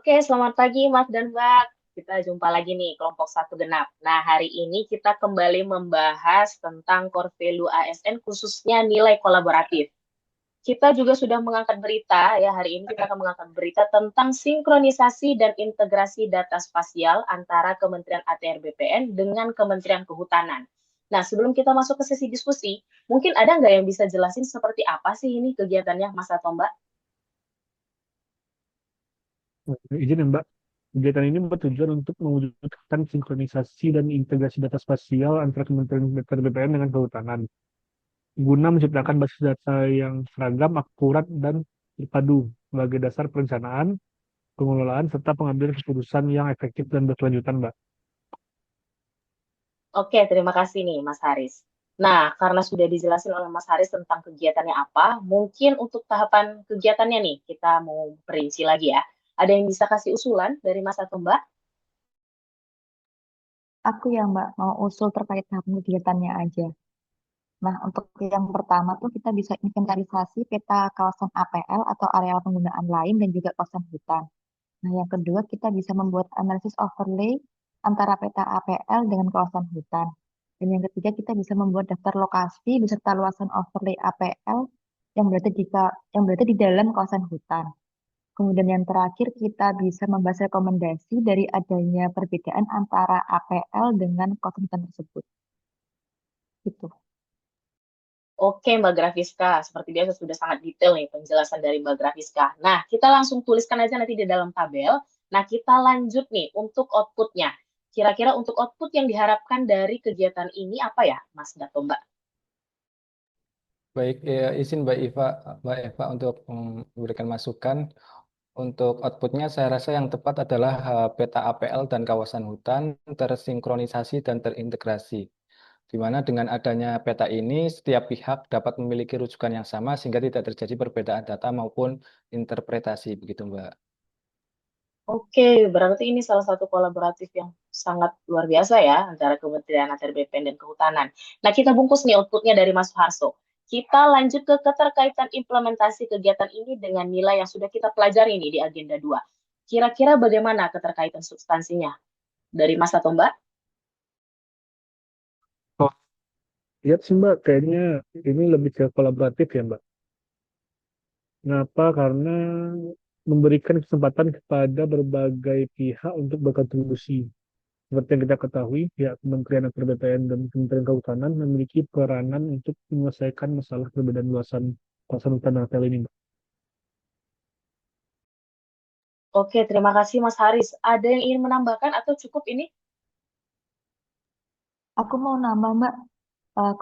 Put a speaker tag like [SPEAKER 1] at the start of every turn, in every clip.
[SPEAKER 1] Oke, selamat pagi Mas dan Mbak. Kita jumpa lagi nih, kelompok satu genap. Nah, hari ini kita kembali membahas tentang core value ASN, khususnya nilai kolaboratif. Kita juga sudah mengangkat berita, ya hari ini kita akan mengangkat berita tentang sinkronisasi dan integrasi data spasial antara Kementerian ATR BPN dengan Kementerian Kehutanan. Nah, sebelum kita masuk ke sesi diskusi, mungkin ada nggak yang bisa jelasin seperti apa sih ini kegiatannya, Mas atau Mbak?
[SPEAKER 2] Izin ya Mbak, kegiatan ini bertujuan untuk mewujudkan sinkronisasi dan integrasi data spasial antara Kementerian Data BPN dengan Kehutanan, guna menciptakan basis data yang seragam, akurat, dan terpadu sebagai dasar perencanaan, pengelolaan, serta pengambilan keputusan yang efektif dan berkelanjutan, Mbak.
[SPEAKER 1] Oke, terima kasih nih Mas Haris. Nah, karena sudah dijelasin oleh Mas Haris tentang kegiatannya apa, mungkin untuk tahapan kegiatannya nih, kita mau perinci lagi ya. Ada yang bisa kasih usulan dari Mas atau Mbak?
[SPEAKER 3] Aku yang Mbak mau usul terkait tahap kegiatannya aja. Nah, untuk yang pertama tuh kita bisa inventarisasi peta kawasan APL atau areal penggunaan lain dan juga kawasan hutan. Nah, yang kedua kita bisa membuat analisis overlay antara peta APL dengan kawasan hutan. Dan yang ketiga kita bisa membuat daftar lokasi beserta luasan overlay APL yang berada di dalam kawasan hutan. Kemudian yang terakhir kita bisa membahas rekomendasi dari adanya perbedaan antara APL dengan kawasan hutan tersebut. Gitu.
[SPEAKER 1] Oke, Mbak Grafiska. Seperti biasa sudah sangat detail nih penjelasan dari Mbak Grafiska. Nah, kita langsung tuliskan aja nanti di dalam tabel. Nah, kita lanjut nih untuk outputnya. Kira-kira untuk output yang diharapkan dari kegiatan ini apa ya, Mas Dato Mbak?
[SPEAKER 4] Baik, ya, izin Mbak Eva untuk memberikan masukan. Untuk outputnya saya rasa yang tepat adalah peta APL dan kawasan hutan tersinkronisasi dan terintegrasi. Di mana dengan adanya peta ini, setiap pihak dapat memiliki rujukan yang sama sehingga tidak terjadi perbedaan data maupun interpretasi, begitu Mbak.
[SPEAKER 1] Oke, berarti ini salah satu kolaboratif yang sangat luar biasa ya antara Kementerian ATR BPN dan Kehutanan. Nah, kita bungkus nih outputnya dari Mas Harso. Kita lanjut ke keterkaitan implementasi kegiatan ini dengan nilai yang sudah kita pelajari nih di agenda 2. Kira-kira bagaimana keterkaitan substansinya? Dari Mas atau Mbak?
[SPEAKER 2] Oh, lihat sih Mbak, kayaknya ini lebih ke kolaboratif ya Mbak. Kenapa? Karena memberikan kesempatan kepada berbagai pihak untuk berkontribusi. Seperti yang kita ketahui, pihak Kementerian Atr BPN dan Kementerian Kehutanan memiliki peranan untuk menyelesaikan masalah perbedaan luasan kawasan hutan dan hotel ini, Mbak.
[SPEAKER 1] Oke, terima kasih Mas Haris. Ada yang ingin menambahkan atau cukup ini?
[SPEAKER 3] Aku mau nambah Mbak,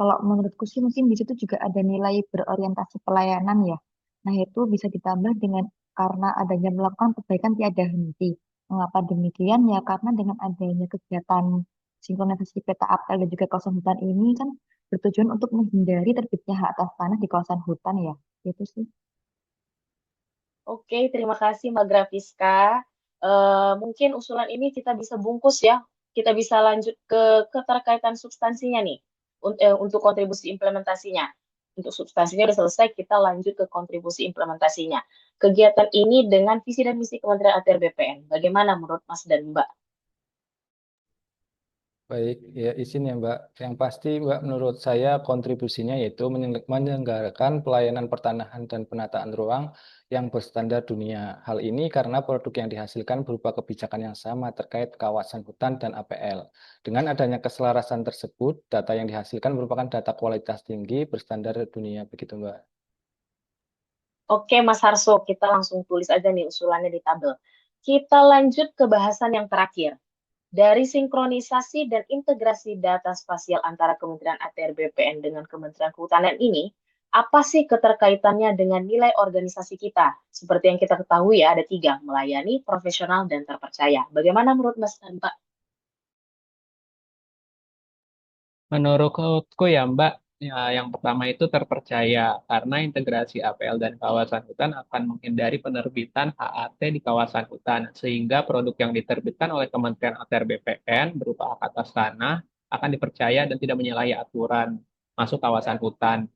[SPEAKER 3] kalau menurutku sih mungkin di situ juga ada nilai berorientasi pelayanan ya. Nah itu bisa ditambah dengan karena adanya melakukan perbaikan tiada henti. Mengapa demikian? Ya karena dengan adanya kegiatan sinkronisasi peta apel dan juga kawasan hutan ini kan bertujuan untuk menghindari terbitnya hak atas tanah di kawasan hutan ya. Itu sih.
[SPEAKER 1] Oke, terima kasih Mbak Grafiska. Mungkin usulan ini kita bisa bungkus ya. Kita bisa lanjut ke keterkaitan substansinya nih. Untuk kontribusi implementasinya. Untuk substansinya sudah selesai, kita lanjut ke kontribusi implementasinya. Kegiatan ini dengan visi dan misi Kementerian ATR BPN. Bagaimana menurut Mas dan Mbak?
[SPEAKER 4] Baik, ya izin ya Mbak. Yang pasti Mbak menurut saya kontribusinya yaitu menyelenggarakan pelayanan pertanahan dan penataan ruang yang berstandar dunia. Hal ini karena produk yang dihasilkan berupa kebijakan yang sama terkait kawasan hutan dan APL. Dengan adanya keselarasan tersebut, data yang dihasilkan merupakan data kualitas tinggi berstandar dunia, begitu Mbak.
[SPEAKER 1] Oke, Mas Harso, kita langsung tulis aja nih usulannya di tabel. Kita lanjut ke bahasan yang terakhir. Dari sinkronisasi dan integrasi data spasial antara Kementerian ATR BPN dengan Kementerian Kehutanan ini, apa sih keterkaitannya dengan nilai organisasi kita? Seperti yang kita ketahui ya, ada tiga, melayani, profesional, dan terpercaya. Bagaimana menurut Mas dan Mbak?
[SPEAKER 5] Menurutku ya Mbak, ya, yang pertama itu terpercaya karena integrasi APL dan kawasan hutan akan menghindari penerbitan HAT di kawasan hutan sehingga produk yang diterbitkan oleh Kementerian ATR BPN berupa hak atas tanah akan dipercaya dan tidak menyalahi aturan masuk kawasan hutan.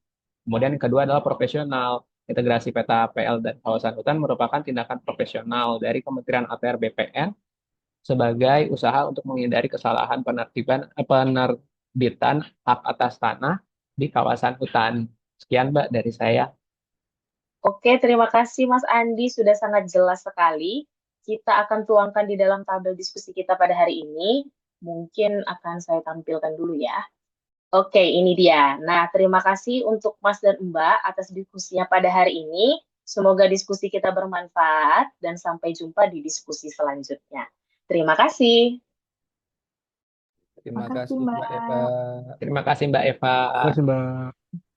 [SPEAKER 5] Kemudian yang kedua adalah profesional. integrasi peta APL dan kawasan hutan merupakan tindakan profesional dari Kementerian ATR BPN sebagai usaha untuk menghindari kesalahan penerbitan hak atas tanah di kawasan hutan. Sekian, Mbak, dari saya.
[SPEAKER 1] Oke, terima kasih Mas Andi, sudah sangat jelas sekali. Kita akan tuangkan di dalam tabel diskusi kita pada hari ini. Mungkin akan saya tampilkan dulu ya. Oke, ini dia. Nah, terima kasih untuk Mas dan Mbak atas diskusinya pada hari ini. Semoga diskusi kita bermanfaat dan sampai jumpa di diskusi selanjutnya. Terima kasih.
[SPEAKER 4] Terima
[SPEAKER 3] Makasih,
[SPEAKER 4] kasih Mbak Eva.
[SPEAKER 3] Mbak.
[SPEAKER 5] Terima kasih, Mbak Eva.
[SPEAKER 2] Terima kasih, Mbak.